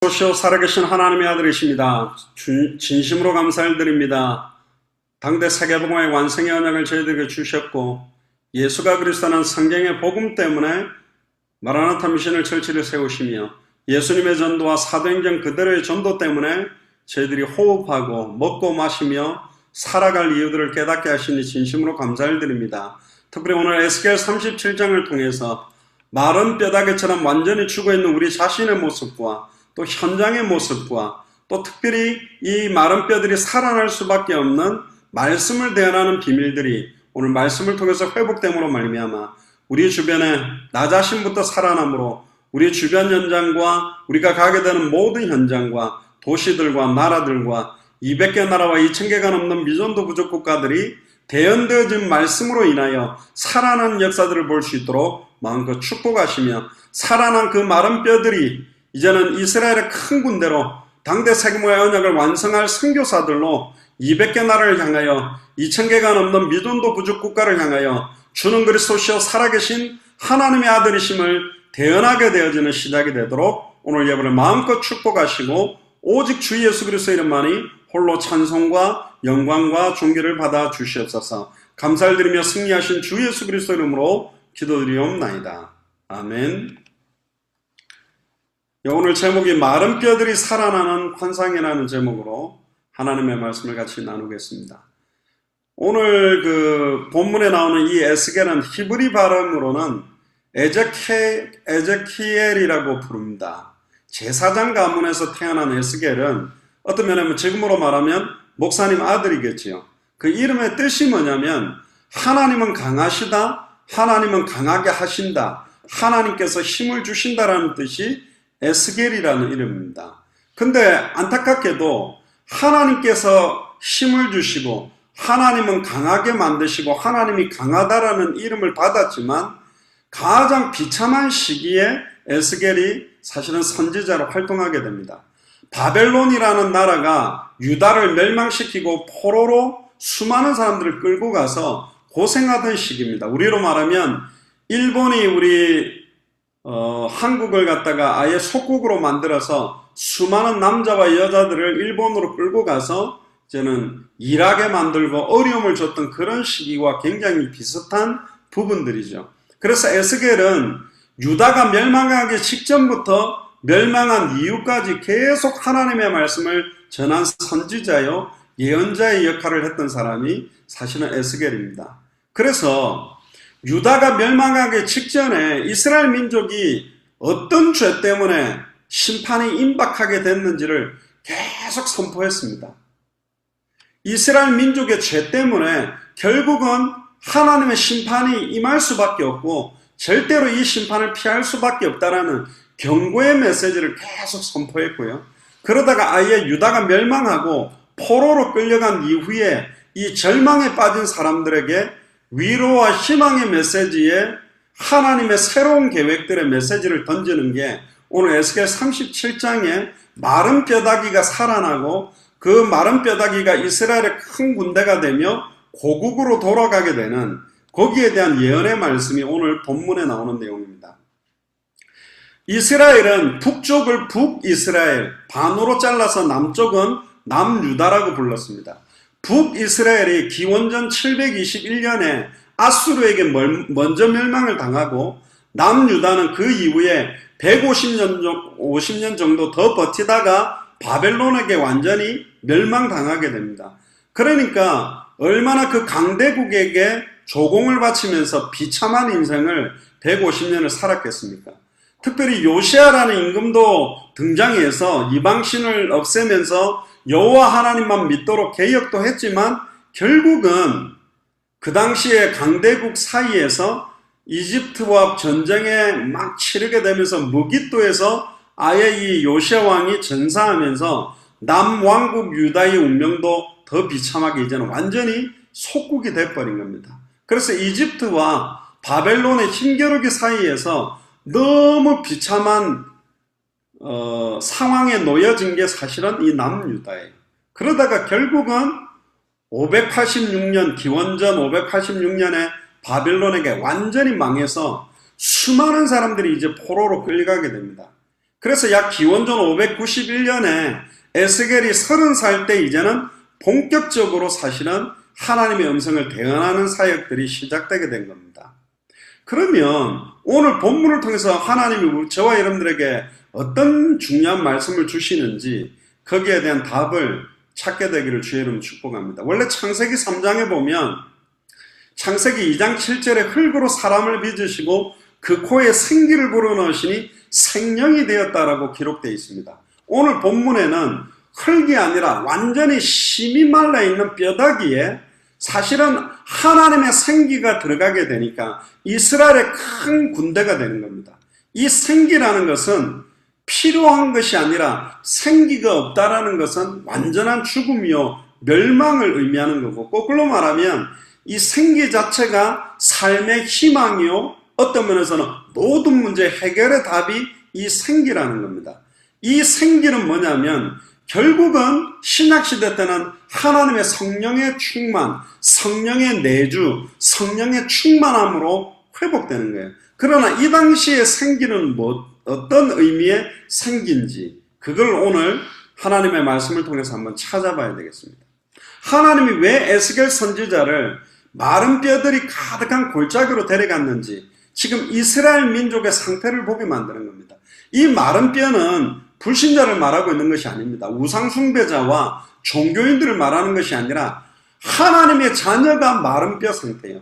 오시오 살아계신 하나님의 아들이십니다. 진심으로 감사를 드립니다. 당대 세계복음의 완성의 언약을 저희들에게 주셨고 예수가 그리스도는 성경의 복음 때문에 마라나타 미션을 철치를 세우시며 예수님의 전도와 사도행전 그대로의 전도 때문에 저희들이 호흡하고 먹고 마시며 살아갈 이유들을 깨닫게 하시니 진심으로 감사를 드립니다. 특별히 오늘 에스겔 37장을 통해서 마른 뼈다귀처럼 완전히 죽어있는 우리 자신의 모습과 또 현장의 모습과 또 특별히 이 마른 뼈들이 살아날 수밖에 없는 말씀을 대언하는 비밀들이 오늘 말씀을 통해서 회복됨으로 말미암아 우리 주변에 나 자신부터 살아남으로 우리 주변 현장과 우리가 가게 되는 모든 현장과 도시들과 나라들과 200개 나라와 2000개가 넘는 미전도 부족 국가들이 대언되어진 말씀으로 인하여 살아난 역사들을 볼 수 있도록 마음껏 축복하시며 살아난 그 마른 뼈들이 이제는 이스라엘의 큰 군대로 당대 세계모의 언약을 완성할 선교사들로 200개 나라를 향하여 2000개가 넘는 미전도 부족 국가를 향하여 주는 그리스도시여 살아계신 하나님의 아들이심을 대언하게 되어지는 시작이 되도록 오늘 예배를 마음껏 축복하시고 오직 주 예수 그리스도의 이름만이 홀로 찬송과 영광과 존귀를 받아 주시옵소서. 감사를 드리며 승리하신 주 예수 그리스도의 이름으로 기도드리옵나이다. 아멘. 오늘 제목이 마른 뼈들이 살아나는 환상이라는 제목으로 하나님의 말씀을 같이 나누겠습니다. 오늘 그 본문에 나오는 이 에스겔은 히브리 발음으로는 에제키엘이라고 부릅니다. 제사장 가문에서 태어난 에스겔은 어떤 면에 지금으로 말하면 목사님 아들이겠지요. 그 이름의 뜻이 뭐냐면 하나님은 강하시다, 하나님은 강하게 하신다, 하나님께서 힘을 주신다라는 뜻이 에스겔이라는 이름입니다. 근데 안타깝게도 하나님께서 힘을 주시고 하나님은 강하게 만드시고 하나님이 강하다라는 이름을 받았지만 가장 비참한 시기에 에스겔이 사실은 선지자로 활동하게 됩니다. 바벨론이라는 나라가 유다를 멸망시키고 포로로 수많은 사람들을 끌고 가서 고생하던 시기입니다. 우리로 말하면 일본이 우리 한국을 갖다가 아예 속국으로 만들어서 수많은 남자와 여자들을 일본으로 끌고 가서 이제는 일하게 만들고 어려움을 줬던 그런 시기와 굉장히 비슷한 부분들이죠. 그래서 에스겔은 유다가 멸망하기 직전부터 멸망한 이후까지 계속 하나님의 말씀을 전한 선지자요 예언자의 역할을 했던 사람이 사실은 에스겔입니다. 그래서 유다가 멸망하기 직전에 이스라엘 민족이 어떤 죄 때문에 심판이 임박하게 됐는지를 계속 선포했습니다. 이스라엘 민족의 죄 때문에 결국은 하나님의 심판이 임할 수밖에 없고 절대로 이 심판을 피할 수밖에 없다라는 경고의 메시지를 계속 선포했고요. 그러다가 아예 유다가 멸망하고 포로로 끌려간 이후에 이 절망에 빠진 사람들에게 위로와 희망의 메시지에 하나님의 새로운 계획들의 메시지를 던지는 게 오늘 에스겔 37장에 마른 뼈다귀가 살아나고 그 마른 뼈다귀가 이스라엘의 큰 군대가 되며 고국으로 돌아가게 되는 거기에 대한 예언의 말씀이 오늘 본문에 나오는 내용입니다. 이스라엘은 북쪽을 북이스라엘, 반으로 잘라서 남쪽은 남유다라고 불렀습니다. 북이스라엘이 기원전 721년에 아수르에게 먼저 멸망을 당하고 남유다는 그 이후에 150년 정도 더 버티다가 바벨론에게 완전히 멸망당하게 됩니다. 그러니까 얼마나 그 강대국에게 조공을 바치면서 비참한 인생을 150년을 살았겠습니까? 특별히 요시아라는 임금도 등장해서 이방신을 없애면서 여호와 하나님만 믿도록 개혁도 했지만 결국은 그 당시에 강대국 사이에서 이집트와 전쟁에 막 치르게 되면서 무기또에서 아예 이 요시아 왕이 전사하면서 남왕국 유다의 운명도 더 비참하게 이제는 완전히 속국이 돼버린 겁니다. 그래서 이집트와 바벨론의 힘겨루기 사이에서 너무 비참한 상황에 놓여진 게 사실은 이 남유다예요. 그러다가 결국은 586년 기원전 586년에 바벨론에게 완전히 망해서 수많은 사람들이 이제 포로로 끌려가게 됩니다. 그래서 약 기원전 591년에 에스겔이 30살 때 이제는 본격적으로 사실은 하나님의 음성을 대언하는 사역들이 시작되게 된 겁니다. 그러면 오늘 본문을 통해서 하나님이 저와 여러분들에게 어떤 중요한 말씀을 주시는지 거기에 대한 답을 찾게 되기를 주의 이름으로 축복합니다. 원래 창세기 3장에 보면 창세기 2장 7절에 흙으로 사람을 빚으시고 그 코에 생기를 불어넣으시니 생명이 되었다라고 기록되어 있습니다. 오늘 본문에는 흙이 아니라 완전히 심이 말라있는 뼈다귀에 사실은 하나님의 생기가 들어가게 되니까 이스라엘의 큰 군대가 되는 겁니다. 이 생기라는 것은 필요한 것이 아니라 생기가 없다라는 것은 완전한 죽음이요 멸망을 의미하는 거고, 거꾸로 말하면 이 생기 자체가 삶의 희망이요 어떤 면에서는 모든 문제 해결의 답이 이 생기라는 겁니다. 이 생기는 뭐냐면 결국은 신약시대 때는 하나님의 성령의 충만, 성령의 내주, 성령의 충만함으로 회복되는 거예요. 그러나 이 당시의 생기는 어떤 의미의 생기인지 그걸 오늘 하나님의 말씀을 통해서 한번 찾아봐야 되겠습니다. 하나님이 왜 에스겔 선지자를 마른 뼈들이 가득한 골짜기로 데려갔는지 지금 이스라엘 민족의 상태를 보게 만드는 겁니다. 이 마른 뼈는 불신자를 말하고 있는 것이 아닙니다. 우상 숭배자와 종교인들을 말하는 것이 아니라 하나님의 자녀가 마른 뼈 상태예요.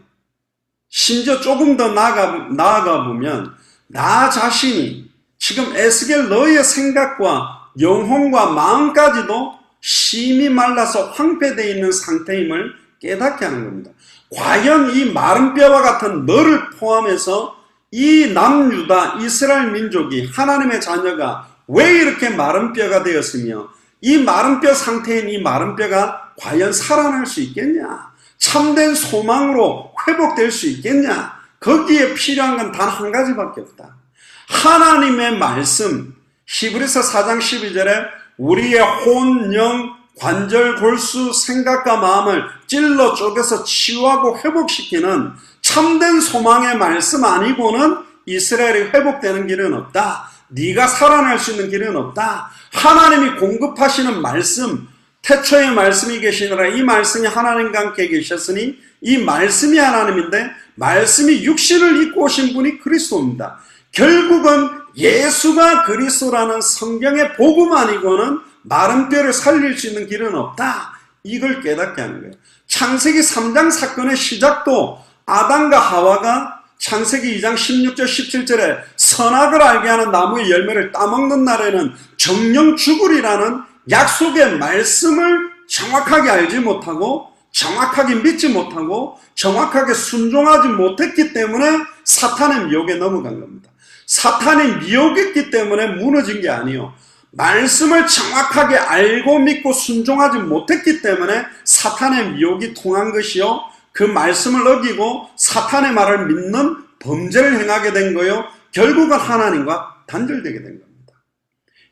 심지어 조금 더 나아가 보면 나 자신이 지금 에스겔 너의 생각과 영혼과 마음까지도 심히 말라서 황폐되어 있는 상태임을 깨닫게 하는 겁니다. 과연 이 마른 뼈와 같은 너를 포함해서 이 남유다 이스라엘 민족이 하나님의 자녀가 왜 이렇게 마른 뼈가 되었으며 이 마른 뼈 상태인 이 마른 뼈가 과연 살아날 수 있겠냐? 참된 소망으로 회복될 수 있겠냐? 거기에 필요한 건 단 한 가지밖에 없다. 하나님의 말씀, 히브리서 4장 12절에 우리의 혼, 영, 관절, 골수, 생각과 마음을 찔러 쪼개서 치유하고 회복시키는 참된 소망의 말씀 아니고는 이스라엘이 회복되는 길은 없다. 네가 살아날 수 있는 길은 없다. 하나님이 공급하시는 말씀, 태초의 말씀이 계시느라 이 말씀이 하나님과 함께 계셨으니 이 말씀이 하나님인데 말씀이 육신을 입고 오신 분이 그리스도입니다. 결국은 예수가 그리스도라는 성경의 복음 아니고는 마른 뼈를 살릴 수 있는 길은 없다. 이걸 깨닫게 하는 거예요. 창세기 3장 사건의 시작도 아담과 하와가 창세기 2장 16절 17절에 선악을 알게 하는 나무의 열매를 따먹는 날에는 정령 죽으리라는 약속의 말씀을 정확하게 알지 못하고 정확하게 믿지 못하고 정확하게 순종하지 못했기 때문에 사탄의 미혹에 넘어간 겁니다. 사탄이 미혹했기 때문에 무너진 게 아니에요. 말씀을 정확하게 알고 믿고 순종하지 못했기 때문에 사탄의 미혹이 통한 것이요, 그 말씀을 어기고 사탄의 말을 믿는 범죄를 행하게 된 거요, 결국은 하나님과 단절되게 된 겁니다.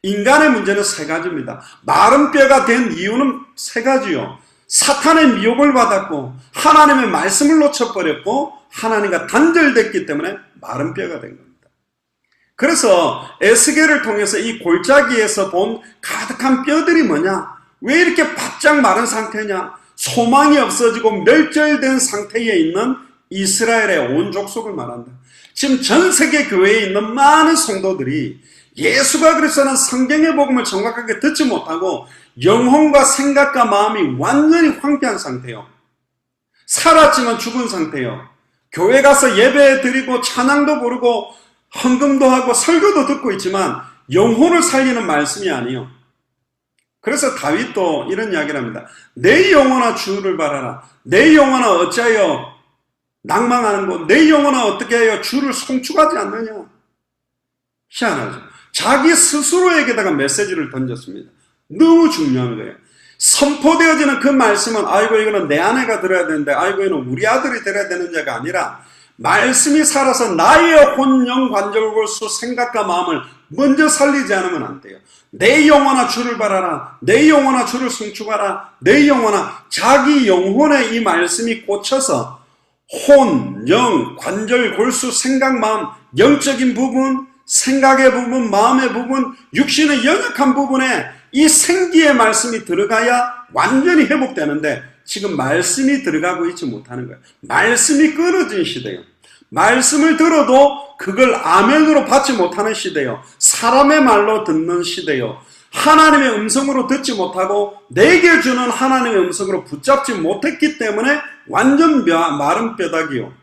인간의 문제는 세 가지입니다. 마른 뼈가 된 이유는 세 가지요. 사탄의 미혹을 받았고 하나님의 말씀을 놓쳐버렸고 하나님과 단절됐기 때문에 마른 뼈가 된 겁니다. 그래서 에스겔을 통해서 이 골짜기에서 본 가득한 뼈들이 뭐냐? 왜 이렇게 바짝 마른 상태냐? 소망이 없어지고 멸절된 상태에 있는 이스라엘의 온 족속을 말한다. 지금 전 세계 교회에 있는 많은 성도들이 예수가 그리스도라는 성경의 복음을 정확하게 듣지 못하고 영혼과 생각과 마음이 완전히 황폐한 상태요. 살았지만 죽은 상태요. 교회 가서 예배 드리고 찬양도 부르고 헌금도 하고 설교도 듣고 있지만 영혼을 살리는 말씀이 아니요. 그래서 다윗도 이런 이야기를 합니다. 내 영혼아 주를 바라라. 내 영혼아 어찌하여 낭망하는고 내 영혼아 어떻게 하여 주를 송축하지 않느냐. 희한하죠. 자기 스스로에게다가 메시지를 던졌습니다. 너무 중요한 거예요. 선포되어지는 그 말씀은 아이고 이거는 내 아내가 들어야 되는데 아이고 이거는 우리 아들이 들어야 되는 자가 아니라 말씀이 살아서 나의 혼, 영, 관절, 골수, 생각과 마음을 먼저 살리지 않으면 안 돼요. 내 영혼아 주를 바라라. 내 영혼아 주를 송축하라. 내 영혼아, 자기 영혼에 이 말씀이 꽂혀서 혼, 영, 관절, 골수, 생각, 마음, 영적인 부분, 생각의 부분, 마음의 부분, 육신의 연약한 부분에 이 생기의 말씀이 들어가야 완전히 회복되는데 지금 말씀이 들어가고 있지 못하는 거예요. 말씀이 끊어진 시대예요. 말씀을 들어도 그걸 아멘으로 받지 못하는 시대요. 사람의 말로 듣는 시대요. 하나님의 음성으로 듣지 못하고 내게 주는 하나님의 음성으로 붙잡지 못했기 때문에 완전 마른 뼈다귀요.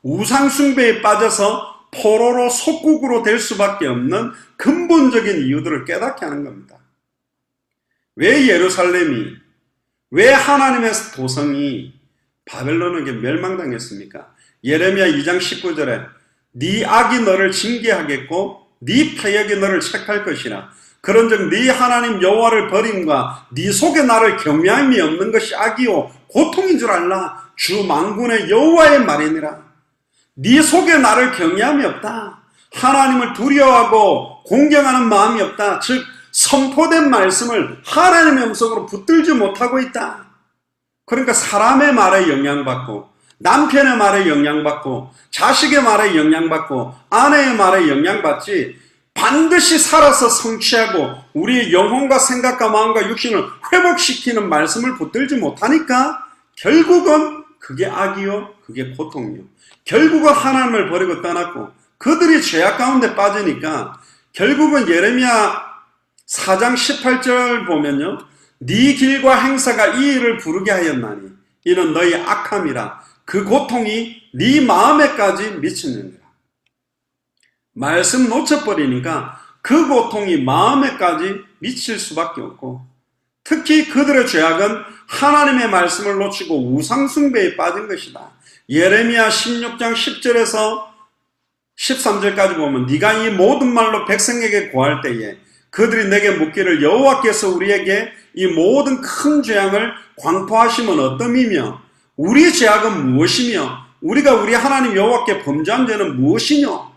우상숭배에 빠져서 포로로 속국으로 될 수밖에 없는 근본적인 이유들을 깨닫게 하는 겁니다. 왜 예루살렘이, 왜 하나님의 도성이 바벨론에게 멸망당했습니까? 예레미야 2장 19절에 네 악이 너를 징계하겠고 네 패역이 너를 책할 것이라. 그런즉 네 하나님 여호와를 버림과 네 속에 나를 경외함이 없는 것이 악이요 고통인 줄 알라. 주 만군의 여호와의 말이니라. 네 속에 나를 경외함이 없다. 하나님을 두려워하고 공경하는 마음이 없다. 즉 선포된 말씀을 하나님의 음성으로 붙들지 못하고 있다. 그러니까 사람의 말에 영향받고 남편의 말에 영향받고 자식의 말에 영향받고 아내의 말에 영향받지 반드시 살아서 성취하고 우리의 영혼과 생각과 마음과 육신을 회복시키는 말씀을 붙들지 못하니까 결국은 그게 악이요 그게 고통이요. 결국은 하나님을 버리고 떠났고 그들이 죄악 가운데 빠지니까 결국은 예레미야 4장 18절 보면요. 네 길과 행사가 이 일을 부르게 하였나니 이는 너희 악함이라. 그 고통이 네 마음에까지 미치느니라. 말씀 놓쳐버리니까 그 고통이 마음에까지 미칠 수밖에 없고 특히 그들의 죄악은 하나님의 말씀을 놓치고 우상숭배에 빠진 것이다. 예레미야 16장 10절에서 13절까지 보면 네가 이 모든 말로 백성에게 고할 때에 그들이 내게 묻기를 여호와께서 우리에게 이 모든 큰 재앙을 광포하시면 어떠미며 우리 죄악은 무엇이며 우리가 우리 하나님 여호와께 범죄한 죄는 무엇이뇨?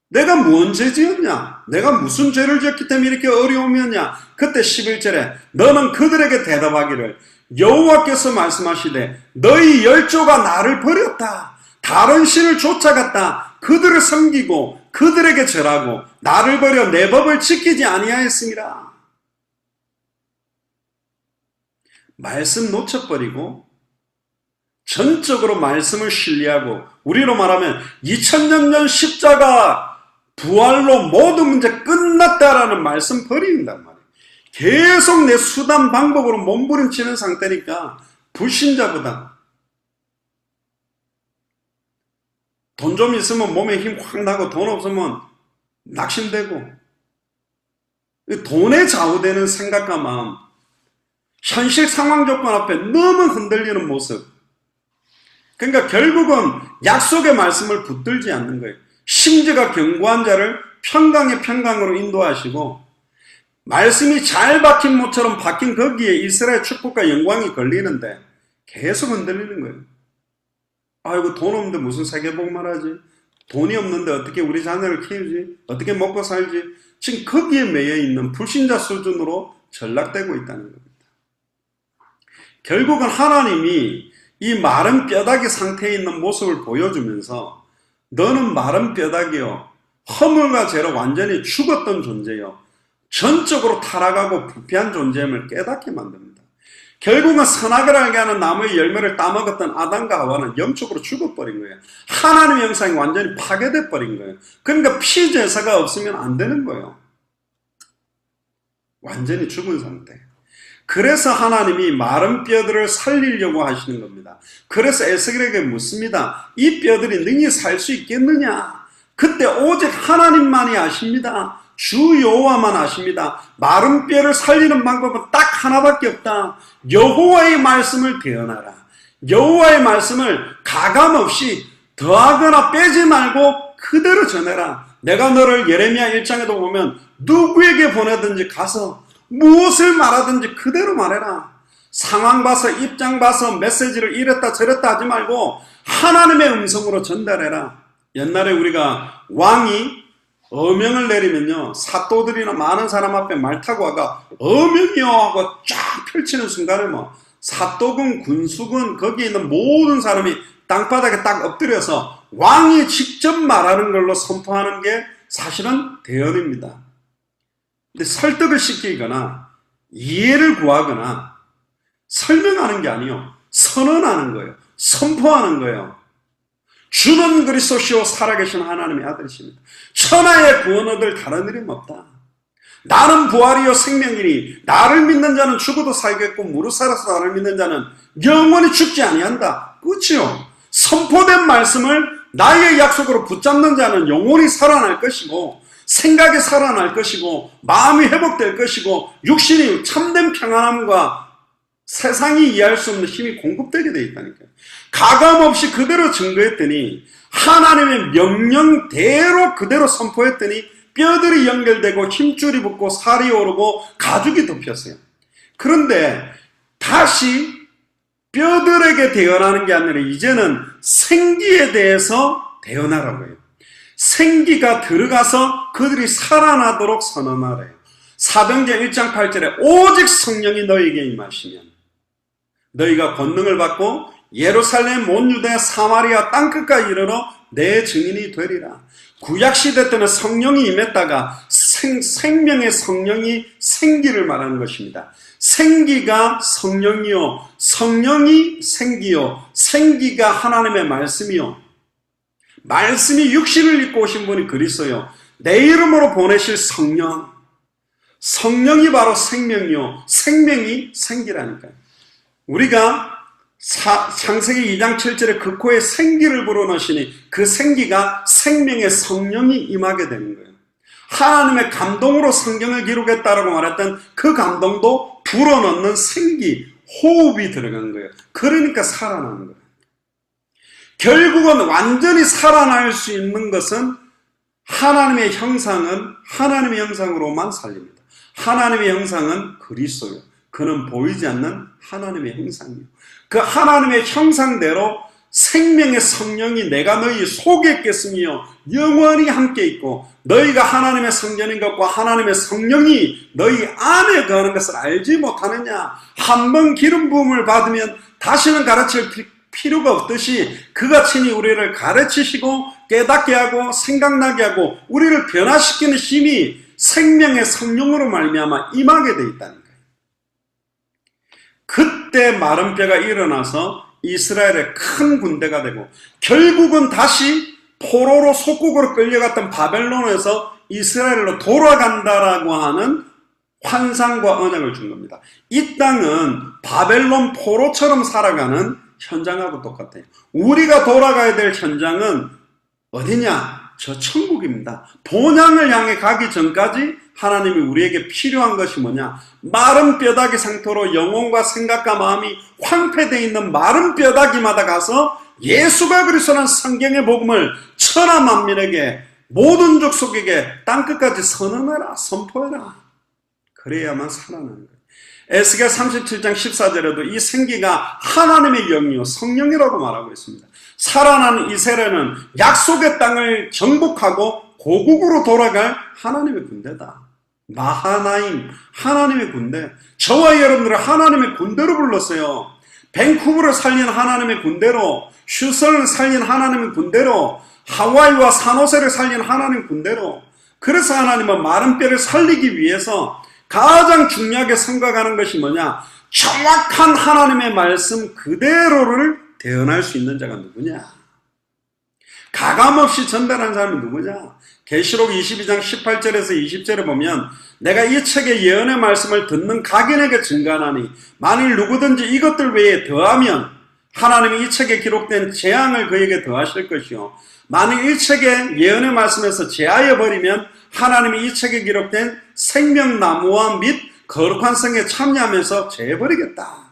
내가 무슨 죄 지었냐? 내가 무슨 죄를 지었기 때문에 이렇게 어려움이었냐? 그때 11절에 너는 그들에게 대답하기를 여호와께서 말씀하시되 너희 열조가 나를 버렸다. 다른 신을 쫓아갔다. 그들을 섬기고 그들에게 절하고 나를 버려 내 법을 지키지 아니하였습니다. 말씀 놓쳐버리고 전적으로 말씀을 신뢰하고 우리로 말하면 2000년 전 십자가 부활로 모든 문제 끝났다라는 말씀 버린단 말이에요. 계속 내 수단 방법으로 몸부림치는 상태니까 불신자보다 돈 좀 있으면 몸에 힘 확 나고 돈 없으면 낙심되고 돈에 좌우되는 생각과 마음 현실 상황 조건 앞에 너무 흔들리는 모습 그러니까 결국은 약속의 말씀을 붙들지 않는 거예요. 심지가 견고한 자를 평강의 평강으로 인도하시고 말씀이 잘 박힌 모처럼 박힌 거기에 이스라엘 축복과 영광이 걸리는데 계속 흔들리는 거예요. 아이고 돈 없는데 무슨 세계복만 하지? 돈이 없는데 어떻게 우리 자녀를 키우지? 어떻게 먹고 살지? 지금 거기에 매여 있는 불신자 수준으로 전락되고 있다는 겁니다. 결국은 하나님이 이 마른 뼈다귀 상태에 있는 모습을 보여주면서 너는 마른 뼈다귀요 허물과 죄로 완전히 죽었던 존재요 전적으로 타락하고 부패한 존재임을 깨닫게 만듭니다. 결국은 선악을 알게 하는 나무의 열매를 따먹었던 아담과 하와는 영적으로 죽어버린 거예요. 하나님의 형상이 완전히 파괴돼 버린 거예요. 그러니까 피제사가 없으면 안 되는 거예요. 완전히 죽은 상태. 그래서 하나님이 마른 뼈들을 살리려고 하시는 겁니다. 그래서 에스겔에게 묻습니다. 이 뼈들이 능히 살 수 있겠느냐? 그때 오직 하나님만이 아십니다. 주 여호와만 아십니다. 마른 뼈를 살리는 방법은 딱 하나밖에 없다. 여호와의 말씀을 대언하라. 여호와의 말씀을 가감없이 더하거나 빼지 말고 그대로 전해라. 내가 너를 예레미야 1장에도 보면 누구에게 보내든지 가서 무엇을 말하든지 그대로 말해라. 상황 봐서 입장 봐서 메시지를 이랬다 저랬다 하지 말고 하나님의 음성으로 전달해라. 옛날에 우리가 왕이 어명을 내리면요 사또들이나 많은 사람 앞에 말 타고 와가 어명이요 하고 쫙 펼치는 순간에 뭐 사또군 군수군 거기에 있는 모든 사람이 땅바닥에 딱 엎드려서 왕이 직접 말하는 걸로 선포하는 게 사실은 대언입니다. 근데 설득을 시키거나 이해를 구하거나 설명하는 게 아니요, 선언하는 거예요. 선포하는 거예요. 주는 그리스도시요 살아계신 하나님의 아들이십니다. 천하의 구원 얻을 다른 이름 없다. 나는 부활이요 생명이니 나를 믿는 자는 죽어도 살겠고 무릇 살아서 나를 믿는 자는 영원히 죽지 아니한다. 끝이요. 선포된 말씀을 나의 약속으로 붙잡는 자는 영원히 살아날 것이고, 생각이 살아날 것이고, 마음이 회복될 것이고, 육신이 참된 평안함과 세상이 이해할 수 없는 힘이 공급되게 되어 있다니까요. 가감없이 그대로 증거했더니, 하나님의 명령대로 그대로 선포했더니 뼈들이 연결되고 힘줄이 붙고 살이 오르고 가죽이 덮였어요. 그런데 다시 뼈들에게 대언하는 게 아니라 이제는 생기에 대해서 대언하라고 해요. 생기가 들어가서 그들이 살아나도록 선언하래요. 사도행전 1장 8절에 오직 성령이 너희에게 임하시면 너희가 권능을 받고 예루살렘 온 유대 사마리아 땅끝까지 이르러 내 증인이 되리라. 구약시대 때는 성령이 임했다가 생명의 성령이 생기를 말하는 것입니다. 생기가 성령이요, 성령이 생기요, 생기가 하나님의 말씀이요, 말씀이 육신을 입고 오신 분이 그리스도요, 내 이름으로 보내실 성령, 성령이 바로 생명이요, 생명이 생기라니까요. 우리가 창세기 2장 7절에 그 코에 생기를 불어넣으시니 그 생기가 생명의 성령이 임하게 되는 거예요. 하나님의 감동으로 성경을 기록했다라고 말했던 그 감동도 불어넣는 생기, 호흡이 들어간 거예요. 그러니까 살아나는 거예요. 결국은 완전히 살아날 수 있는 것은 하나님의 형상은 하나님의 형상으로만 살립니다. 하나님의 형상은 그리스도예요. 그는 보이지 않는 하나님의 형상이에요. 그 하나님의 형상대로 생명의 성령이 내가 너희 속에 있겠으며 영원히 함께 있고 너희가 하나님의 성전인 것과 하나님의 성령이 너희 안에 거하는 것을 알지 못하느냐. 한 번 기름 부음을 받으면 다시는 가르칠 필요가 없듯이 그가 친히 우리를 가르치시고 깨닫게 하고 생각나게 하고 우리를 변화시키는 힘이 생명의 성령으로 말미암아 임하게 돼 있다는 거예요. 그때 마른 뼈가 일어나서 이스라엘의 큰 군대가 되고 결국은 다시 포로로 속국으로 끌려갔던 바벨론에서 이스라엘로 돌아간다라고 하는 환상과 언약을 준 겁니다. 이 땅은 바벨론 포로처럼 살아가는 현장하고 똑같아요. 우리가 돌아가야 될 현장은 어디냐? 저 천국입니다. 본향을 향해 가기 전까지 하나님이 우리에게 필요한 것이 뭐냐? 마른 뼈다귀 상태로 영혼과 생각과 마음이 황폐되어 있는 마른 뼈다귀마다 가서 예수가 그리스도라는 성경의 복음을 천하 만민에게 모든 족속에게 땅끝까지 선언해라, 선포해라. 그래야만 살아나는 거예요. 에스겔 37장 14절에도 이 생기가 하나님의 영이요 성령이라고 말하고 있습니다. 살아난 이 세례는 약속의 땅을 정복하고 고국으로 돌아갈 하나님의 군대다. 마하나임, 하나님의 군대. 저와 여러분들을 하나님의 군대로 불렀어요. 밴쿠버를 살린 하나님의 군대로, 휴선을 살린 하나님의 군대로, 하와이와 산호세를 살린 하나님의 군대로. 그래서 하나님은 마른 뼈를 살리기 위해서 가장 중요하게 생각하는 것이 뭐냐? 정확한 하나님의 말씀 그대로를 대언할 수 있는 자가 누구냐? 가감없이 전달한 사람이 누구냐? 계시록 22장 18절에서 20절에 보면 내가 이 책의 예언의 말씀을 듣는 각인에게 증가하니 만일 누구든지 이것들 외에 더하면 하나님이 이 책에 기록된 재앙을 그에게 더하실 것이요 만일 이 책의 예언의 말씀에서 제하여 버리면 하나님이 이 책에 기록된 생명나무와 및 거룩한 성에 참여하면서 제해버리겠다.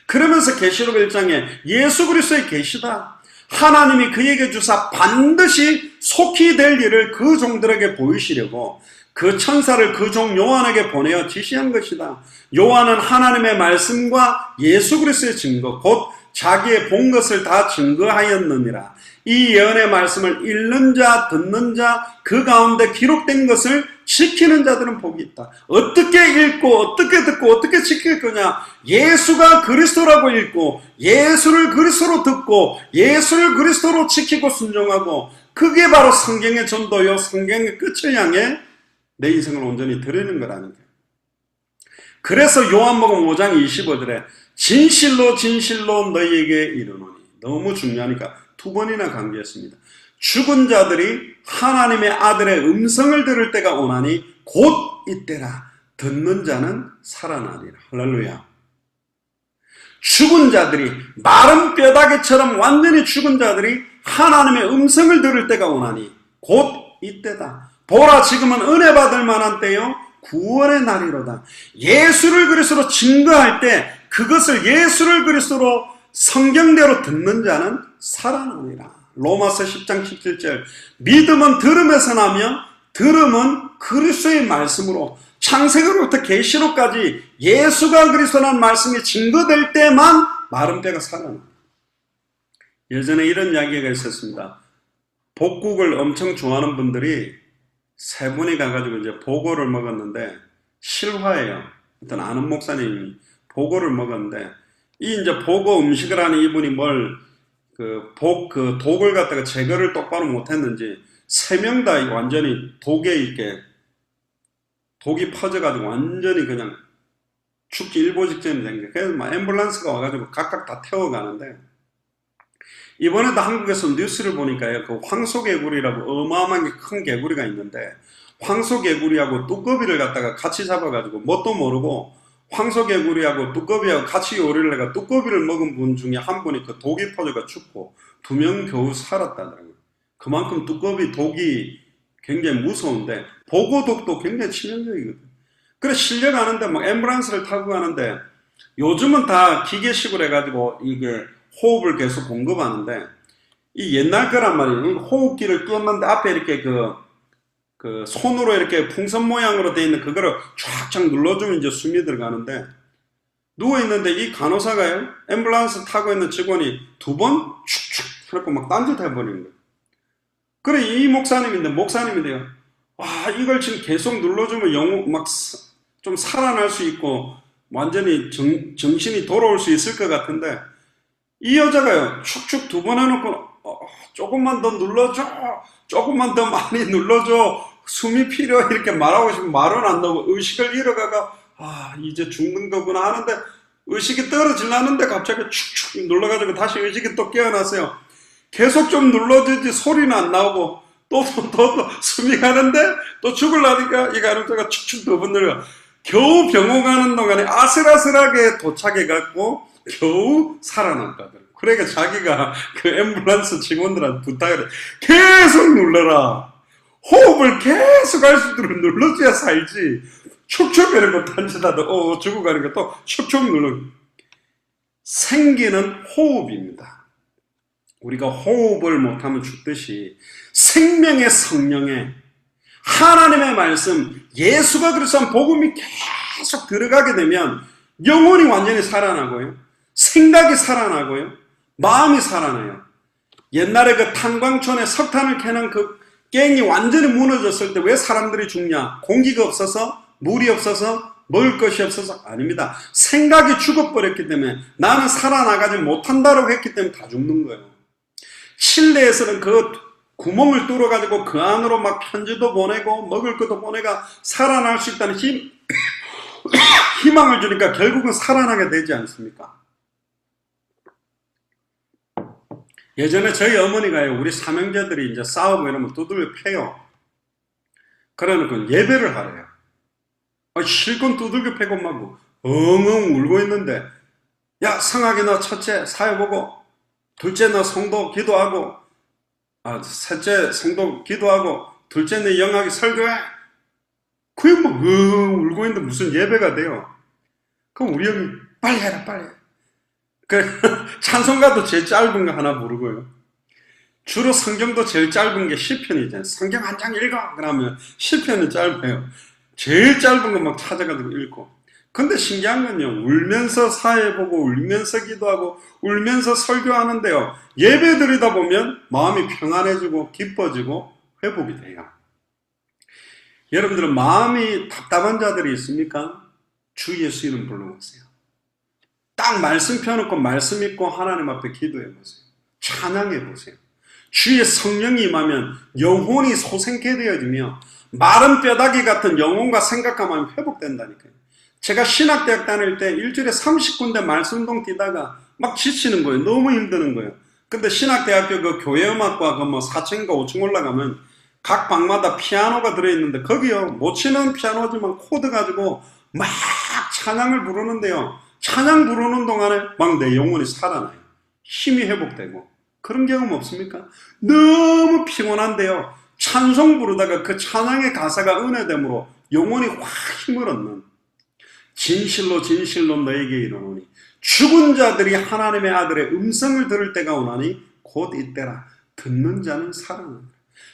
그러면서 계시록 1장에 예수 그리스도의 계시다. 하나님이 그에게 주사 반드시 속히 될 일을 그 종들에게 보이시려고 그 천사를 그 종 요한에게 보내어 지시한 것이다. 요한은 하나님의 말씀과 예수 그리스도의 증거 곧 자기의 본 것을 다 증거하였느니라. 이 예언의 말씀을 읽는 자, 듣는 자, 그 가운데 기록된 것을 지키는 자들은 복이 있다. 어떻게 읽고 어떻게 듣고 어떻게 지킬 거냐? 예수가 그리스도라고 읽고 예수를 그리스도로 듣고 예수를 그리스도로 지키고 순종하고 그게 바로 성경의 전도요, 성경의 끝을 향해 내 인생을 온전히 드리는 거라는 거예요. 그래서 요한복음 5장 25절에 진실로 진실로 너희에게 이르노니, 너무 중요하니까 두 번이나 강조했습니다. 죽은 자들이 하나님의 아들의 음성을 들을 때가 오나니 곧 이때라. 듣는 자는 살아나리라. 할렐루야. 죽은 자들이, 마른 뼈다귀처럼 완전히 죽은 자들이 하나님의 음성을 들을 때가 오나니 곧 이때다. 보라, 지금은 은혜 받을 만한 때요, 구원의 날이로다. 예수를 그리스도로 증거할 때 그것을 예수를 그리스도로 성경대로 듣는 자는 살아나리라. 로마서 10장 17절. 믿음은 들음에서 나며 들음은 그리스도의 말씀으로, 창세기로부터 계시록까지 예수가 그리스도라는 말씀이 증거될 때만 마른 뼈가 살아나. 예전에 이런 이야기가 있었습니다. 복국을 엄청 좋아하는 분들이 세 분이 가가지고 이제 보고를 먹었는데, 실화예요. 어떤 아는 목사님이 보고를 먹었는데, 이 이제 보고 음식을 하는 이분이 독을 갖다가 제거를 똑바로 못했는지, 세 명 다 완전히 독에 있게, 독이 퍼져가지고 완전히 그냥 죽기 일보 직전이 된 거예요. 그래서 막 앰뷸런스가 와가지고 각각 다 태워가는데, 이번에도 한국에서 뉴스를 보니까요, 그 황소개구리라고 어마어마하게 큰 개구리가 있는데, 황소개구리하고 뚜꺼비를 갖다가 같이 잡아가지고 뭣도 모르고 황소개구리하고 뚜꺼비하고 같이 요리를 해가 뚜꺼비를 먹은 분 중에 한 분이 그 독이 퍼져가 죽고 2명 겨우 살았다더라고요. 그만큼 뚜꺼비 독이 굉장히 무서운데, 보고독도 굉장히 치명적이거든요. 그래서 실려가는데 막 앰뷸런스를 타고 가는데, 요즘은 다 기계식으로 해가지고 이게 호흡을 계속 공급하는데, 이 옛날 거란 말이에요. 호흡기를 꼈는데 앞에 이렇게 그 손으로 이렇게 풍선 모양으로 되어 있는 그거를 쫙쫙 눌러주면 이제 숨이 들어가는데, 누워있는데 이 간호사가요, 앰뷸런스 타고 있는 직원이 2번 축축 하고 막 딴짓해버리는 거예요. 그래, 이 목사님인데요. 와, 이걸 지금 계속 눌러주면 막 좀 살아날 수 있고 완전히 정신이 돌아올 수 있을 것 같은데, 이 여자가요, 축축 2번 해놓고 조금만 더 눌러줘, 조금만 더 많이 눌러줘, 숨이 필요해, 이렇게 말하고 싶으면 말은 안 나오고 의식을 잃어가가 이제 죽는 거구나 하는데, 의식이 떨어지려는데 갑자기 축축 눌러가지고 다시 의식이 또 깨어났어요. 계속 좀 눌러주지 소리는 안 나오고 또 숨이 가는데 또 죽으려니까 이 간호사가 축축 2번 눌러. 겨우 병원 가는 동안에 아슬아슬하게 도착해갖고 겨우 살아났다더라고요. 그러니까 자기가 그 앰뷸런스 직원들한테 부탁을 해. 계속 눌러라. 호흡을 계속 할 수 있도록 눌러줘야 살지. 축축 이런 거 딴짓하다 죽어가니까 또 축축 눌러. 생기는 호흡입니다. 우리가 호흡을 못하면 죽듯이 생명의 성령에 하나님의 말씀, 예수가 그리스도한 복음이 계속 들어가게 되면 영혼이 완전히 살아나고요, 생각이 살아나고요, 마음이 살아나요. 옛날에 그 탄광촌에 석탄을 캐는 그 갱이 완전히 무너졌을 때 왜 사람들이 죽냐? 공기가 없어서, 물이 없어서, 먹을 것이 없어서? 아닙니다. 생각이 죽어버렸기 때문에, 나는 살아나가지 못한다고 했기 때문에 다 죽는 거예요. 칠레에서는 그 구멍을 뚫어가지고 그 안으로 막 편지도 보내고 먹을 것도 보내가 살아날 수 있다는 희망을 주니까 결국은 살아나게 되지 않습니까? 예전에 저희 어머니가요, 우리 삼형제들이 이제 싸우고 이러면 두들겨 패요. 그러니까 예배를 하래요. 실컷 두들겨 패고 막 엉엉 울고 있는데, 야, 성학이 너 첫째 사회 보고, 둘째 너 성도 기도하고, 셋째 성도 기도하고, 둘째 내 영학이 설교해. 그게 막 울고 있는데 무슨 예배가 돼요. 그럼 우리 형이 빨리 해라, 빨리. 찬송가도 제일 짧은 거 하나 부르고요. 주로 성경도 제일 짧은 게 시편이잖아요. 성경 한 장 읽어 그러면 시편은 짧아요. 제일 짧은 거 막 찾아가지고 읽고. 근데 신기한 건요, 울면서 사회 보고 울면서 기도하고 울면서 설교하는데요, 예배 드리다 보면 마음이 평안해지고 기뻐지고 회복이 돼요. 여러분들은 마음이 답답한 자들이 있습니까? 주 예수 이름 불러보세요. 딱 말씀 펴놓고 말씀 읽고 하나님 앞에 기도해 보세요. 찬양해 보세요. 주의 성령이 임하면 영혼이 소생케 되어지며 마른 뼈다귀 같은 영혼과 생각하면 회복된다니까요. 제가 신학대학 다닐 때 일주일에 30군데 말씀동 뛰다가 막 지치는 거예요. 너무 힘드는 거예요. 근데 신학대학교 그 교회음악과 그 뭐 4층인가 5층 올라가면 각 방마다 피아노가 들어있는데 거기요 못 치는 피아노지만 코드 가지고 막 찬양을 부르는데요. 찬양 부르는 동안에 막 내 영혼이 살아나요. 힘이 회복되고. 그런 경험 없습니까? 너무 피곤한데요. 찬송 부르다가 그 찬양의 가사가 은혜됨으로 영혼이 확 힘을 얻는. 진실로 진실로 너에게 이르노니 죽은 자들이 하나님의 아들의 음성을 들을 때가 오나니 곧 이때라. 듣는 자는 살아난다.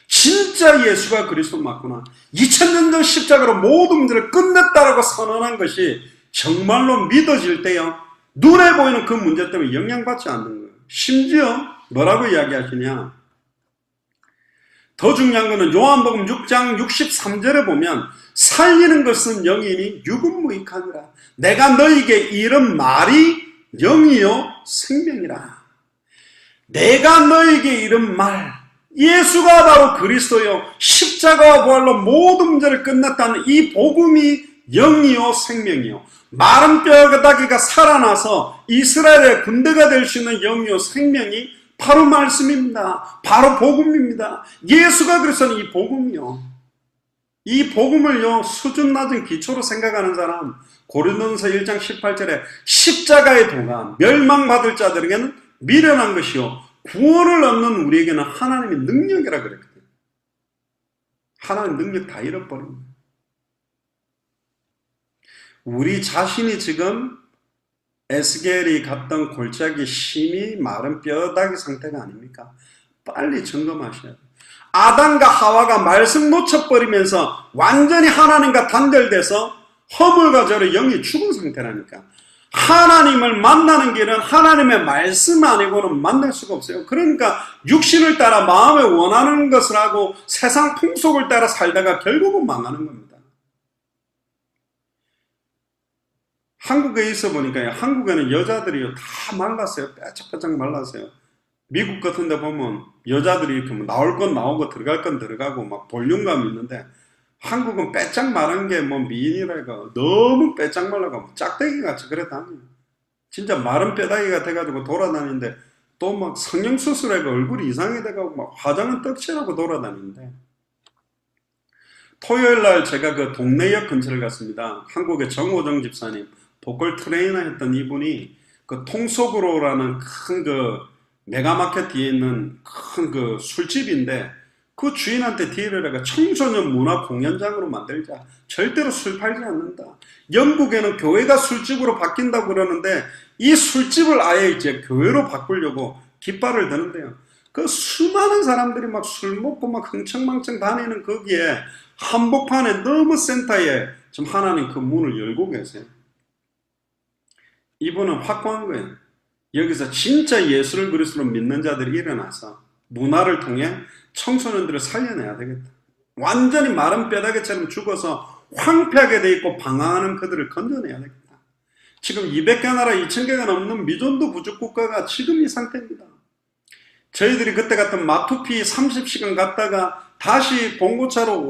진짜 예수가 그리스도 맞구나. 2000년 전 십자가로 모든 문제를 끝냈다라고 선언한 것이 정말로 믿어질 때요. 눈에 보이는 그 문제 때문에 영향받지 않는 거예요. 심지어 뭐라고 이야기하시냐. 더 중요한 것은 요한복음 6장 63절에 보면 살리는 것은 영이니 육은 무익하니라. 내가 너에게 이른 말이 영이요 생명이라. 내가 너에게 이른 말, 예수가 바로 그리스도요 십자가와 부활로 모든 문제를 끝냈다는 이 복음이 영이요 생명이요. 마른 뼈다귀가 살아나서 이스라엘의 군대가 될 수 있는 영이요 생명이 바로 말씀입니다. 바로 복음입니다. 예수가 그리스도는 이 복음이요. 이 복음을요 수준 낮은 기초로 생각하는 사람, 고린도전서 1장 18절에 십자가의 도가 멸망받을 자들에게는 미련한 것이요 구원을 얻는 우리에게는 하나님의 능력이라 그랬거든요. 하나님 능력 다 잃어버립니다. 우리 자신이 지금 에스겔이 갔던 골짜기 심히 마른 뼈다귀 상태가 아닙니까? 빨리 점검하셔야 돼요. 아담과 하와가 말씀 놓쳐버리면서 완전히 하나님과 단절돼서 허물과 저를 영이 죽은 상태라니까. 하나님을 만나는 길은 하나님의 말씀 아니고는 만날 수가 없어요. 그러니까 육신을 따라 마음에 원하는 것을 하고 세상 풍속을 따라 살다가 결국은 망하는 겁니다. 한국에 있어 보니까요. 한국에는 여자들이요 다 말랐어요. 빼짝빼짝 말랐어요. 미국 같은 데 보면 여자들이 이렇게 뭐 나올 건 나오고 들어갈 건 들어가고 막 볼륨감이 있는데 한국은 빼짝 마른 게 뭐 미인이랄까 너무 빼짝 말라가 짝대기 같이 그래 다녀요. 진짜 마른 뼈다귀가 돼가지고 돌아다니는데 또 막 성형수술하고 얼굴이 이상하게 돼가고 막 화장은 떡칠하고 돌아다니는데 토요일날 제가 그 동네역 근처를 갔습니다. 한국의 정호정 집사님 보컬 트레이너 했던 이분이 그 통속으로라는 큰 그 메가마켓 뒤에 있는 큰 그 술집인데 그 주인한테 딜을 해가 청소년 문화 공연장으로 만들자. 절대로 술 팔지 않는다. 영국에는 교회가 술집으로 바뀐다고 그러는데 이 술집을 아예 이제 교회로 바꾸려고 깃발을 드는데요. 그 수많은 사람들이 막 술 먹고 막 흥청망청 다니는 거기에 한복판에 너무 센터에 지금 하나님 그 문을 열고 계세요. 이분은 확고한 거예요. 여기서 진짜 예수를 그리스도로 믿는 자들이 일어나서 문화를 통해 청소년들을 살려내야 되겠다. 완전히 마른 뼈다귀처럼 죽어서 황폐하게 돼 있고 방황하는 그들을 건져내야 되겠다. 지금 200개 나라 2000개가 넘는 미존도 부족국가가 지금 이 상태입니다. 저희들이 그때 갔던 마투피 30시간 갔다가 다시 봉고차로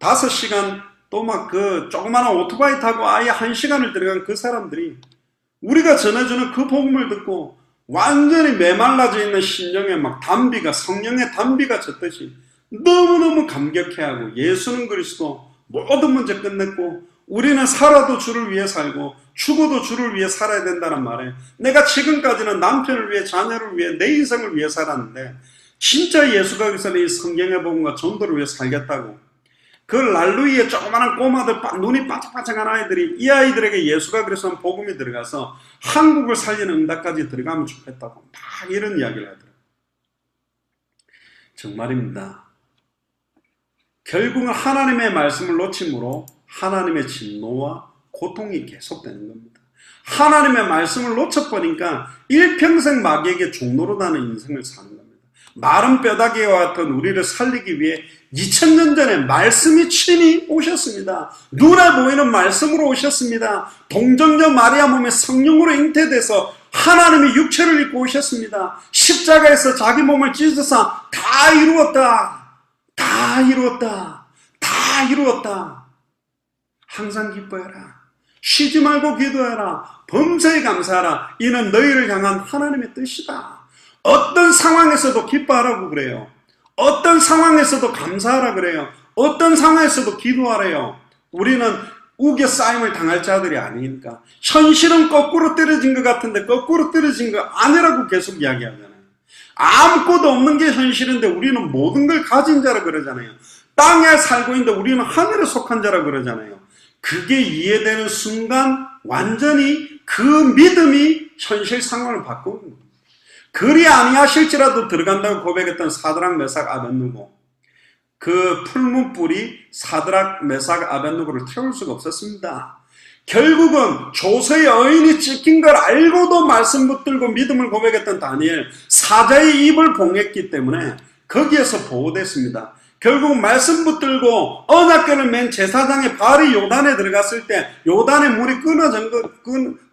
5시간 또 막 그 조그마한 오토바이 타고 아예 1시간을 들어간 그 사람들이 우리가 전해주는 그 복음을 듣고 완전히 메말라져 있는 심령에 막 담비가 성령의 담비가 젖듯이 너무너무 감격해하고 예수는 그리스도 모든 문제 끝냈고 우리는 살아도 주를 위해 살고 죽어도 주를 위해 살아야 된다는 말에 내가 지금까지는 남편을 위해 자녀를 위해 내 인생을 위해 살았는데 진짜 예수가 그리스도는 이 성경의 복음과 전도를 위해 살겠다고 그 랄루이에 조그마한 꼬마들 눈이 반짝반짝한 아이들이 이 아이들에게 예수가 그리스도는 복음이 들어가서 한국을 살리는 응답까지 들어가면 좋겠다고 막 이런 이야기를 하더라고요. 정말입니다. 결국은 하나님의 말씀을 놓침으로 하나님의 진노와 고통이 계속되는 겁니다. 하나님의 말씀을 놓쳐버리니까 일평생 마귀에게 종로로 다는 인생을 사는 겁니다. 마른 뼈다귀와 같은 우리를 살리기 위해 2000년 전에 말씀이 친히 오셨습니다. 눈에 보이는 말씀으로 오셨습니다. 동정녀 마리아 몸에 성령으로 잉태돼서 하나님이 육체를 입고 오셨습니다. 십자가에서 자기 몸을 찢어서 다 이루었다. 다 이루었다. 다 이루었다. 항상 기뻐해라. 쉬지 말고 기도해라. 범사에 감사하라. 이는 너희를 향한 하나님의 뜻이다. 어떤 상황에서도 기뻐하라고 그래요. 어떤 상황에서도 감사하라 그래요. 어떤 상황에서도 기도하래요. 우리는 우겨 쌓임을 당할 자들이 아니니까. 현실은 거꾸로 떨어진 것 같은데 거꾸로 떨어진 거 아니라고 계속 이야기하잖아요. 아무것도 없는 게 현실인데 우리는 모든 걸 가진 자라 그러잖아요. 땅에 살고 있는데 우리는 하늘에 속한 자라 그러잖아요. 그게 이해되는 순간 완전히 그 믿음이 현실 상황을 바꾸는 거예요. 그리 아니하실지라도 들어간다고 고백했던 사드락 메삭 아벳느고, 그 풀문불이 사드락 메삭 아벳느고를 태울 수가 없었습니다. 결국은 조서의 어인이 찍힌 걸 알고도 말씀 붙들고 믿음을 고백했던 다니엘, 사자의 입을 봉했기 때문에 거기에서 보호됐습니다. 결국 말씀 붙들고 언약궤를 맨 제사장의 발이 요단에 들어갔을 때 요단의 물이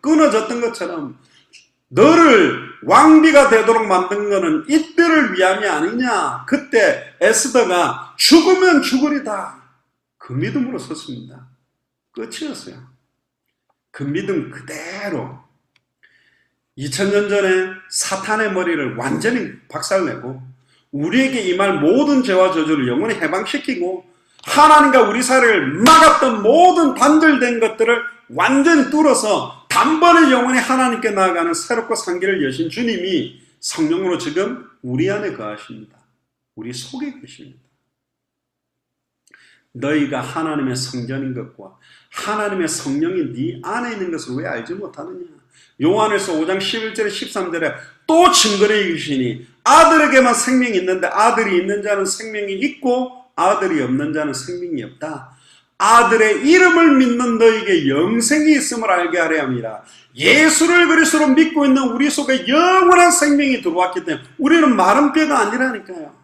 끊어졌던 것처럼 너를 왕비가 되도록 만든 것은 이때를 위함이 아니냐. 그때 에스더가 죽으면 죽으리다. 그 믿음으로 섰습니다. 끝이었어요. 그 믿음 그대로 2000년 전에 사탄의 머리를 완전히 박살내고 우리에게 임할 모든 죄와 저주를 영원히 해방시키고 하나님과 우리 사이를 막았던 모든 단절된 것들을 완전히 뚫어서 단번에 영원히 하나님께 나아가는 새롭고 상기를 여신 주님이 성령으로 지금 우리 안에 거하십니다. 우리 속에 계십니다. 너희가 하나님의 성전인 것과 하나님의 성령이 네 안에 있는 것을 왜 알지 못하느냐. 요한에서 5장 11절에 13절에 또 증거해 이르시니 아들에게만 생명이 있는데 아들이 있는 자는 생명이 있고 아들이 없는 자는 생명이 없다. 아들의 이름을 믿는 너에게 영생이 있음을 알게 하려 함이라. 예수를 그리스도로 믿고 있는 우리 속에 영원한 생명이 들어왔기 때문에 우리는 마른 뼈가 아니라니까요.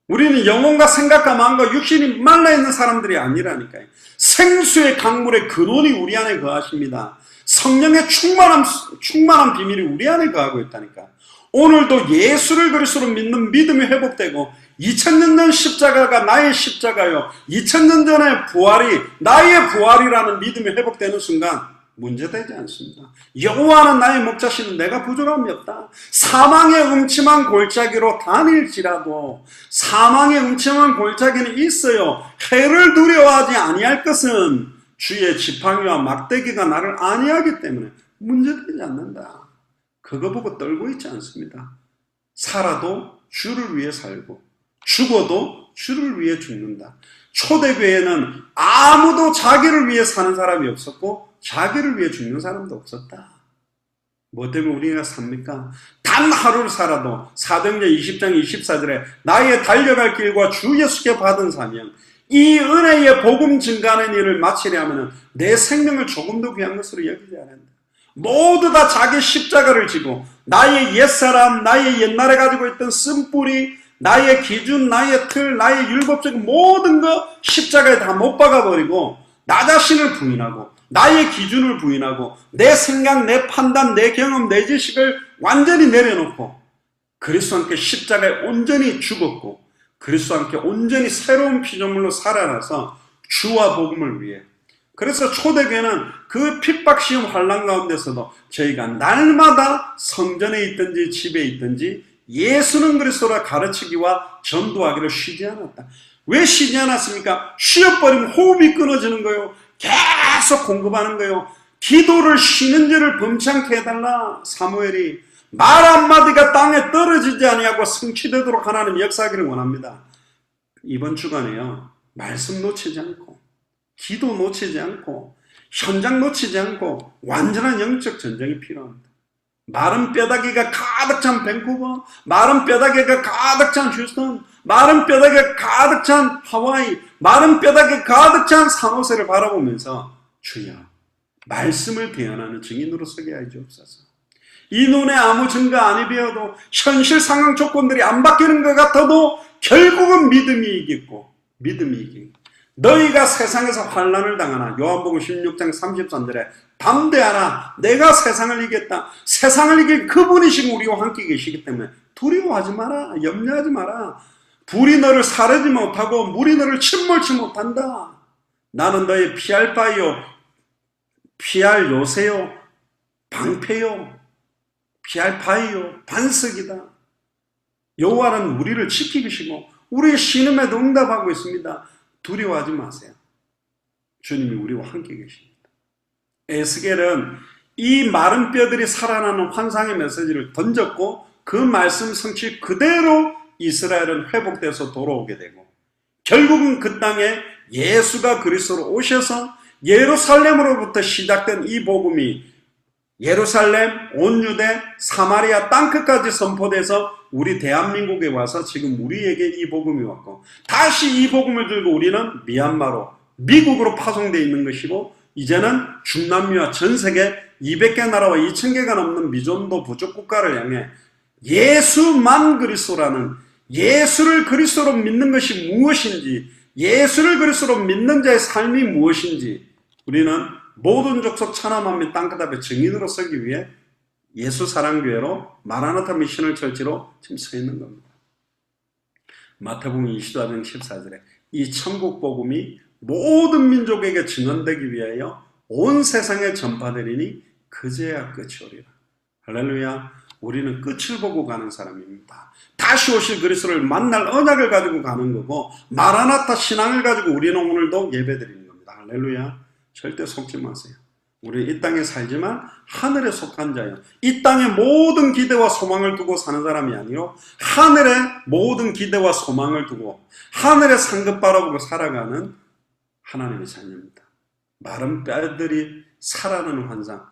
우리는 영혼과 생각과 마음과 육신이 말라있는 사람들이 아니라니까요. 생수의 강물의 근원이 우리 안에 거하십니다. 성령의 충만한 비밀이 우리 안에 거하고 있다니까. 오늘도 예수를 그리스도로 믿는 믿음이 회복되고 2000년 전 십자가가 나의 십자가요, 2000년 전의 부활이 나의 부활이라는 믿음이 회복되는 순간 문제되지 않습니다. 여호와는 나의 목자시는 내가 부족함이 없다. 사망의 음침한 골짜기로 다닐지라도 사망의 음침한 골짜기는 있어요. 해를 두려워하지 아니할 것은 주의 지팡이와 막대기가 나를 안위하기 때문에 문제되지 않는다. 그거 보고 떨고 있지 않습니다. 살아도 주를 위해 살고 죽어도 주를 위해 죽는다. 초대교회는 아무도 자기를 위해 사는 사람이 없었고 자기를 위해 죽는 사람도 없었다. 뭐 때문에 우리가 삽니까? 단 하루를 살아도 사도행전 20장 24절에 나의 달려갈 길과 주 예수께 받은 사명, 이 은혜의 복음 증가하는 일을 마치려면 내 생명을 조금 더 귀한 것으로 여기지 않는다. 모두 다 자기 십자가를 지고 나의 옛사람, 나의 옛날에 가지고 있던 쓴뿌리, 나의 기준, 나의 틀, 나의 율법적 모든 거 십자가에 다 못 박아버리고 나 자신을 부인하고 나의 기준을 부인하고 내 생각, 내 판단, 내 경험, 내 지식을 완전히 내려놓고 그리스도와 함께 십자가에 온전히 죽었고 그리스도와 함께 온전히 새로운 피조물로 살아나서 주와 복음을 위해. 그래서 초대교회는 그 핍박 시험 환난 가운데서도 저희가 날마다 성전에 있든지 집에 있든지 예수는 그리스도라 가르치기와 전도하기를 쉬지 않았다. 왜 쉬지 않았습니까? 쉬어버리면 호흡이 끊어지는 거예요. 계속 공급하는 거예요. 기도를 쉬는 죄를 범치 않게 해달라. 사무엘이 말 한마디가 땅에 떨어지지 아니하고 성취되도록 하나님 역사하기를 원합니다. 이번 주간에요, 말씀 놓치지 않고 기도 놓치지 않고 현장 놓치지 않고 완전한 영적 전쟁이 필요합니다. 마른 뼈다귀가 가득 찬 밴쿠버, 마른 뼈다귀가 가득 찬 휴스턴, 마른 뼈다귀가 가득 찬 하와이, 마른 뼈다귀가 가득 찬 산호세를 바라보면서 주여 말씀을 대언하는 증인으로 서게 하여 주옵소서. 이 눈에 아무 증거 아니 배워도 현실 상황 조건들이 안 바뀌는 것 같아도 결국은 믿음이 이기고 너희가 세상에서 환난을 당하나 요한복음 16장 33절에 담대하라 내가 세상을 이겼다. 세상을 이길 그분이 지금 우리와 함께 계시기 때문에 두려워하지 마라. 염려하지 마라. 불이 너를 사르지 못하고 물이 너를 침몰치 못한다. 나는 너의 피할 바요 피할 요새요 방패요 피할 바요 반석이다. 여호와는 우리를 지키시고 우리의 신음에도 응답하고 있습니다. 두려워하지 마세요. 주님이 우리와 함께 계십니다. 에스겔은 이 마른 뼈들이 살아나는 환상의 메시지를 던졌고 그 말씀 성취 그대로 이스라엘은 회복돼서 돌아오게 되고 결국은 그 땅에 예수가 그리스도로 오셔서 예루살렘으로부터 시작된 이 복음이 예루살렘, 온 유대, 사마리아 땅끝까지 선포돼서 우리 대한민국에 와서 지금 우리에게 이 복음이 왔고 다시 이 복음을 들고 우리는 미얀마로 미국으로 파송되어 있는 것이고 이제는 중남미와 전 세계 200개 나라와 2000개가 넘는 미존도 부족 국가를 향해 예수만 그리스도라는 예수를 그리스도로 믿는 것이 무엇인지 예수를 그리스도로 믿는 자의 삶이 무엇인지 우리는 모든 족속 천하만민 땅끝 앞에 증인으로 서기 위해 예수 사랑교회로 마라나타 미션을 철지로 지금 서 있는 겁니다. 마태복음 24장 14절에 이 천국 복음이 모든 민족에게 증언되기 위하여 온 세상에 전파되리니 그제야 끝이 오리라. 할렐루야. 우리는 끝을 보고 가는 사람입니다. 다시 오실 그리스도를 만날 언약을 가지고 가는 거고 마라나타 신앙을 가지고 우리는 오늘도 예배드리는 겁니다. 할렐루야. 절대 속지 마세요. 우리 이 땅에 살지만 하늘에 속한 자요. 이 땅에 모든 기대와 소망을 두고 사는 사람이 아니요 하늘에 모든 기대와 소망을 두고 하늘에 상급 바라보고 살아가는 하나님의 자녀입니다. 마른 뼈들이 살아나는 환상,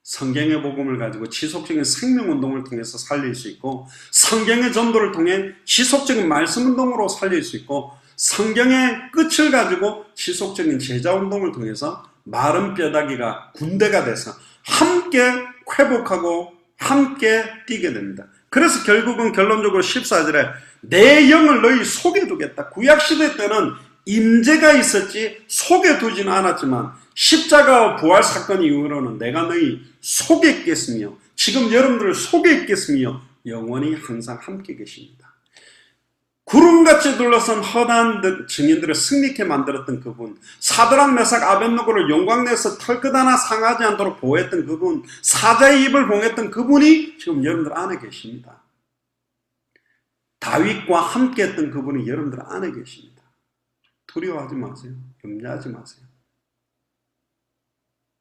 성경의 복음을 가지고 지속적인 생명운동을 통해서 살릴 수 있고 성경의 전도를 통해 지속적인 말씀운동으로 살릴 수 있고 성경의 끝을 가지고 지속적인 제자운동을 통해서 마른 뼈다귀가 군대가 돼서 함께 회복하고 함께 뛰게 됩니다. 그래서 결국은 결론적으로 14절에 내 영을 너희 속에 두겠다. 구약시대 때는 임재가 있었지 속에 두지는 않았지만 십자가와 부활 사건 이후로는 내가 너희 속에 있겠으며 지금 여러분들 속에 있겠으며 영원히 항상 함께 계십니다. 구름같이 둘러선 허다한 증인들을 승리케 만들었던 그분, 사드락 메삭 아벳노고를 영광내서 털끝 하나 상하지 않도록 보호했던 그분, 사자의 입을 봉했던 그분이 지금 여러분들 안에 계십니다. 다윗과 함께 했던 그분이 여러분들 안에 계십니다. 두려워하지 마세요. 염려하지 마세요.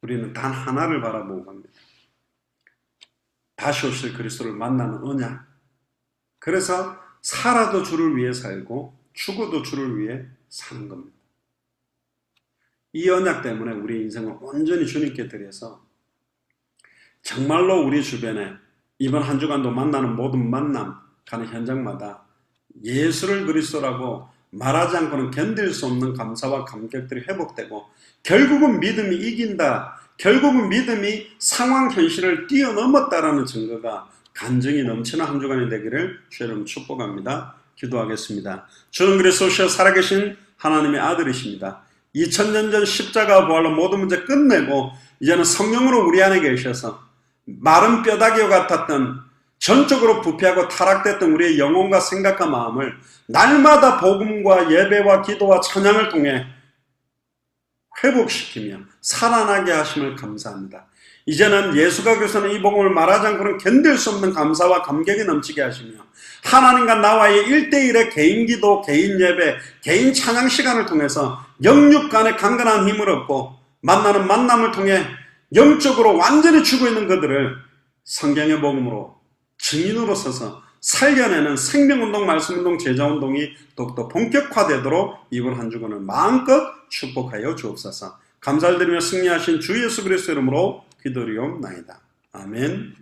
우리는 단 하나를 바라보고 갑니다. 다시 오실 그리스도를 만나는 언약. 그래서 살아도 주를 위해 살고 죽어도 주를 위해 사는 겁니다. 이 언약 때문에 우리 인생을 온전히 주님께 드려서 정말로 우리 주변에 이번 한 주간도 만나는 모든 만남 가는 현장마다 예수를 그리스도라고 말하지 않고는 견딜 수 없는 감사와 감격들이 회복되고 결국은 믿음이 이긴다. 결국은 믿음이 상황 현실을 뛰어넘었다라는 증거가 간증이 넘치는 한 주간이 되기를 주여러분 축복합니다. 기도하겠습니다. 주는 그리스도시여 살아계신 하나님의 아들이십니다. 2000년 전 십자가 부활로 모든 문제 끝내고 이제는 성령으로 우리 안에 계셔서 마른 뼈다귀와 같았던 전적으로 부패하고 타락됐던 우리의 영혼과 생각과 마음을 날마다 복음과 예배와 기도와 찬양을 통해 회복시키며 살아나게 하심을 감사합니다. 이제는 예수가 교사는 이 복음을 말하지 않고는 견딜 수 없는 감사와 감격이 넘치게 하시며 하나님과 나와의 1대1의 개인 기도, 개인 예배, 개인 찬양 시간을 통해서 영육 간의 강건한 힘을 얻고 만나는 만남을 통해 영적으로 완전히 죽어 있는 그들을 성경의 복음으로 증인으로 서서 살려내는 생명운동, 말씀운동, 제자운동이 더욱더 본격화되도록 이번 한 주간을 마음껏 축복하여 주옵소서. 감사를 드리며 승리하신 주 예수 그리스도 이름으로 기도리옵나이다. 아멘.